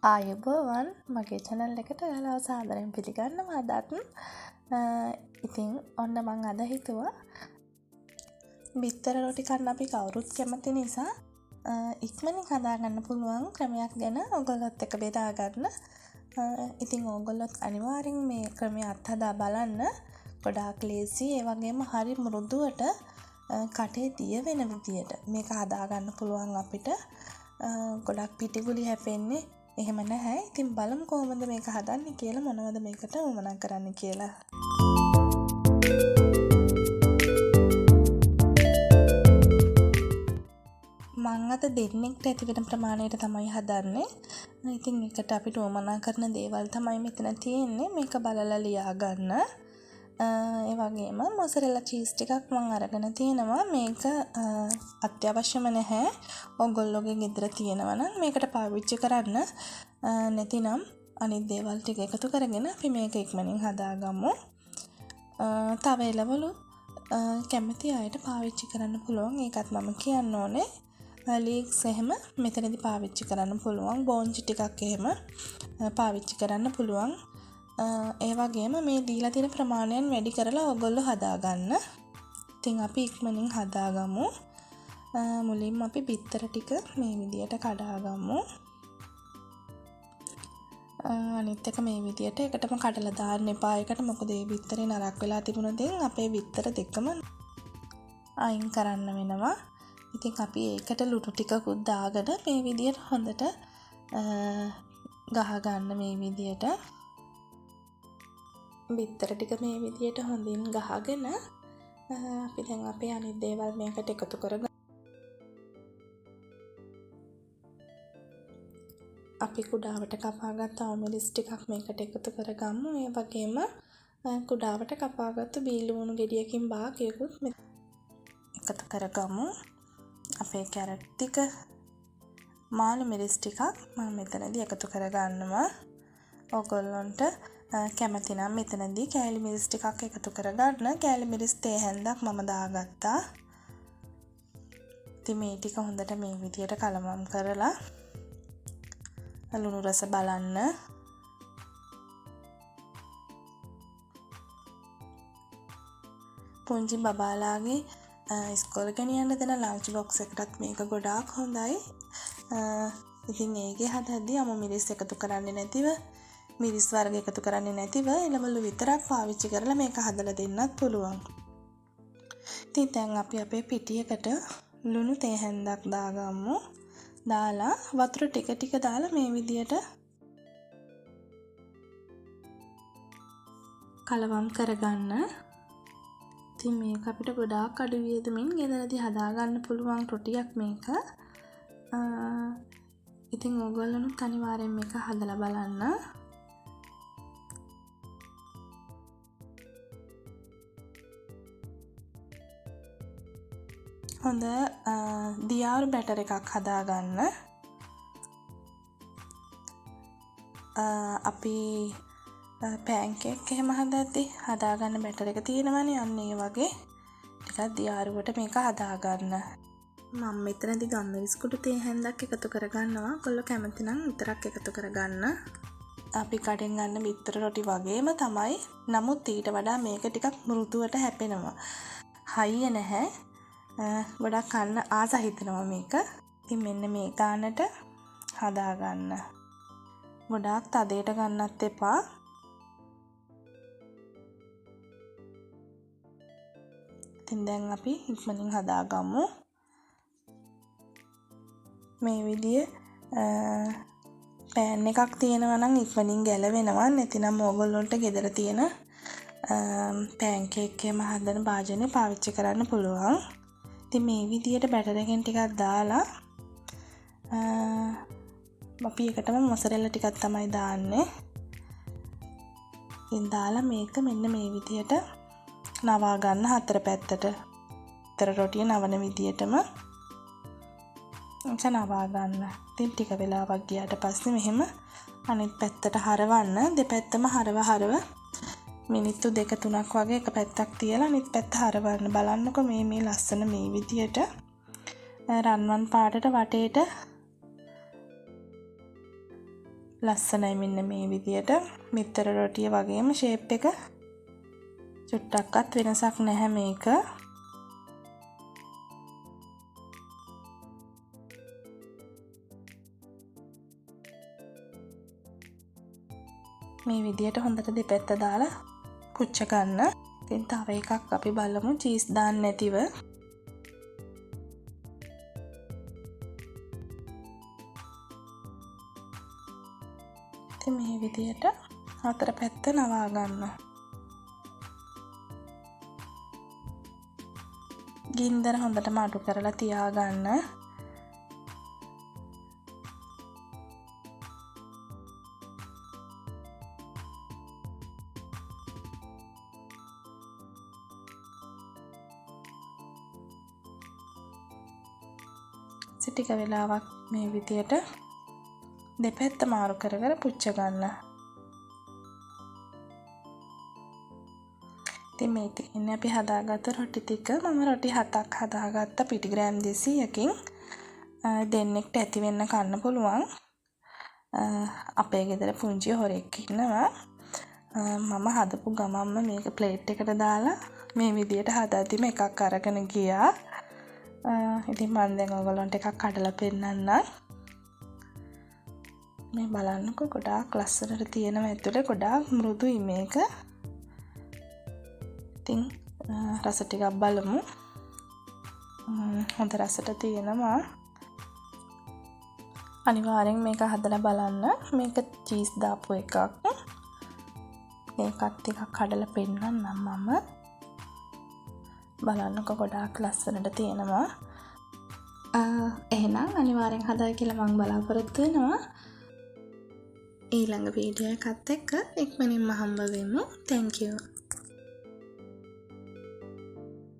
ආයුබෝවන් මගේ channel එකට ඔයාලව සාදරයෙන් පිළිගන්නවා අදත්. ඉතින් ඔන්න මං අද හිතුවා බිත්තර රොටි කන්න අපි කවුරුත් කැමති නිසා ඉක්මනින් හදාගන්න පුළුවන් ක්‍රමයක් ගැන ඔයගොල්ලොත් එක්ක බෙදා ගන්න. ඉතින් ඕගොල්ලොත් අනිවාර්යෙන් මේ ක්‍රමය අත්හදා බලන්න. ගොඩාක් ලේසි ඒ වගේම හරි මෘදුවට කටේ දිය වෙන විදියට මේක හදාගන්න පුළුවන් අපිට. ගොඩක් පිටිගුලි හැපෙන්නේ එහෙම නැහැ. ඉතින් බලමු කොහොමද මේක හදන්නේ කියලා, මොනවද මේකට උමනා කරන්න කියලා. මං අද දෙන්නෙක්ට ඇති වෙන ප්‍රමාණයට තමයි හදන්නේ. ඉතින් ඒකට අපිට උමනා කරන දේවල් තමයි මෙතන තියෙන්නේ. මේක බලලා ලියා ගන්න. ඒ වගේම මොසරෙලා චීස් ටිකක් මම අරගෙන තියෙනවා. මේක අත්‍යවශ්‍යම නැහැ. ඔයගොල්ලෝගේ ගෙදර තියෙනවා නම් මේකට පාවිච්චි කරන්න. නැතිනම් අනිත් දේවල් ටික එකතු කරගෙන අපි මේක ඉක්මනින් හදාගමු. තව එළවලු කැමති අයට පාවිච්චි කරන්න පුළුවන්. ඒකත් මම කියන්න ඕනේ. ලීක්ස් එහෙම මෙතනදී පාවිච්චි කරන්න පුළුවන්. බෝන්චි ටිකක් එහෙම පාවිච්චි කරන්න පුළුවන්. ඒ වගේම මේ දීලා තියෙන ප්‍රමාණයන් වැඩි කරලා ඔයගොල්ලෝ හදාගන්න. ඉතින් අපි ඉක්මනින් හදාගමු. මුලින්ම අපි බිත්තර ටික මේ විදියට කඩාගමු. අනිත් එක මේ විදියට එකටම කඩලා දාන්න එපා. ඒකට මොකද මේ බිත්තරේ නරක් වෙලා තිබුණොත් අපේ බිත්තර දෙකම අයින් කරන්න වෙනවා. ඉතින් අපි ඒකට ලුණු ටිකකුත් දාගෙන මේ විදියට හොඳට ගහ ගන්න. මේ විදියට බිත්තර ටික මේ විදියට හොඳින් ගහගෙන අපි දැන් අපේ අනිත් දේවල් මේකට එකතු කරගමු. අපි කුඩාවට කපාගත්ත අවමිලිස් ටිකක් මේකට එකතු කරගමු. ඒ වගේම කුඩාවට කපාගත්ත බීලුණු ගෙඩියකින් භාගයකුත් එකතු කරගමු. අපේ කැරට් ටික මාළු මිරිස් ටිකක් මම මෙතනදී එකතු කරගන්නවා. ඔයගොල්ලන්ට කැමති නම් මෙතනදී කෑලි මිරිස් ටිකක් එකතු කරගන්න. කෑලි මිරිස් තේ හැන්දක් මම දාගත්තා. ඉතින් මේ ටික හොඳට මේ විදියට කලවම් කරලා ලුණු රස බලන්න. පුංචි බබාලාගේ ඉස්කෝලේ ගෙනියන්න දෙන ලන්ච් බොක්ස් එකටත් මේක ගොඩාක් හොඳයි. ඉතින් ඒකේ හදද්දී අමු මිරිස් එකතු කරන්නේ නැතිව, මිරිස් වර්ග එකතු කරන්නේ නැතිව එළවලු විතරක් පාවිච්චි කරලා මේක හදලා දෙන්නත් පුළුවන්. ඉතින් දැන් අපි අපේ පිටියකට ලුණු තේ හැන්දක් දාගමු. දාලා වතුර ටික ටික දාලා මේ විදියට කලවම් කරගන්න. ඉතින් මේක අපිට ගොඩාක් අඩු වියදමින් ගෙදරදී හදාගන්න පුළුවන් රොටියක් මේක. ඉතින් ඕගොල්ලොනුත් අනිවාර්යෙන් මේක හදලා බලන්න. හොඳ දියාරු බැටර් එකක් හදාගන්න. අපි පෑන්කේක් එහෙම හදද්දී හදාගන්න බැටර් එක තියෙනවනේ, අන්න ඒ වගේ ටිකක් දියාරුවට මේක හදාගන්න. මම මෙතනදී ගම්මිරිස් කුඩු තේ හැන්දක් එකතු කරගන්නවා. ඔයගොල්ලෝ කැමති නම් විතරක් එකතු කරගන්න. අපි කඩෙන් ගන්න බිත්තර රොටි වගේම තමයි. නමුත් ඊට වඩා මේක ටිකක් මෘදුවට හැපෙනවා. හයිය නැහැ. ගොඩක් කන්න ආස හිතෙනවා මේක. ඉතින් මෙන්න මේ ගානට හදාගන්න. ගොඩාක් තදේට ගන්නත් එපා. ඉතින් දැන් අපි ඉක්මනින් හදාගමු. මේ විදිය පෑන් එකක් තියෙනවා නම් ඉක්මනින් ගැලවෙනවා. නැතිනම් ඕගොල්ලොන්ට ගෙදර තියෙන පෑන් කේක් එකම හදන භාජනය පාවිච්චි කරන්න පුළුවන්. ඉතින් මේ විදියට බැටර් එකෙන් ටිකක් දාලා අපි එකටම මොසරෙල්ලා ටිකක් තමයි දාන්නේ. ඉතින් දාලා මේක මෙන්න මේ විදියට නවා ගන්න හතර පැත්තට. තර රොටිය නවන විදියටම නවා ගන්න. ඉතින් ටික වෙලාවක් ගියාට පස්සේ මෙහෙම අනිත් පැත්තට හරවන්න. දෙපැත්තම හරව මිනිත්තු 2-3ක් වගේ එක පැත්තක් තියලා අනිත් පැත්ත හරවන්න. බලන්නකො මේ ලස්සන මේ විදියට රන්වන් පාටට වටේට ලස්සනයි මෙන්න මේ විදියට. බිත්තර රොටිය වගේම ෂේප් එක චුට්ටක්වත් වෙනසක් නැහැ මේක. මේ විදියට හොඳට දෙපැත්ත දාලා පුච්ච ගන්න. ඉතින් තව එකක් අපි බලමු චීස් දාන්න නැතිව. ඉතින් මේ විදියට හතර පැත්ත නවා ගන්න. ගින්දර හොඳටම අඩු කරලා තියාගන්න. ටික වෙලාවක් මේ විදියට දෙපැත්ත මාරු කර කර පුච්ච ගන්න. ඉතින් මේ තියෙන්නේ අපි හදාගත්ත රොටි ටික. මම රොටි 7ක් හදාගත්ත පිටි ග්‍රෑම් 200කින්. දෙන්නෙක්ට ඇති වෙන්න කන්න පුළුවන්. අපේ ගෙදර පුංචි හොරෙක් ඉන්නවා. මම හදපු ගමන්ම මේක ප්ලේට් එකට දාලා මේ විදියට හදද්දිම එකක් අරගෙන ගියා. ඉතින් මම දැන් ඔයගොල්ලන්ට එකක් කඩලා පෙන්නන්නම්. මේ බලන්නකෝ ගොඩාක් ලස්සනට තියෙනවා ඇතුලේ. ගොඩාක් මෘදුයි මේක. ඉතින් රස ටිකක් බලමු. හොඳ රසට තියෙනවා. අනිවාර්යෙන් මේක හදලා බලන්න. මේක චීස් දාපු එකක්. ඒකත් ටිකක් කඩලා පෙන්නන්නම් මම. බලන්නකෝ ගොඩාක් ලස්සනට තියෙනවා. එහෙනම් අනිවාර්යෙන් හදයි කියලා මම බලාපොරොත්තු වෙනවා. ඊළඟ වීඩියෝ එකත් එක්ක ඉක්මනින්ම හම්බ වෙමු. Thank you.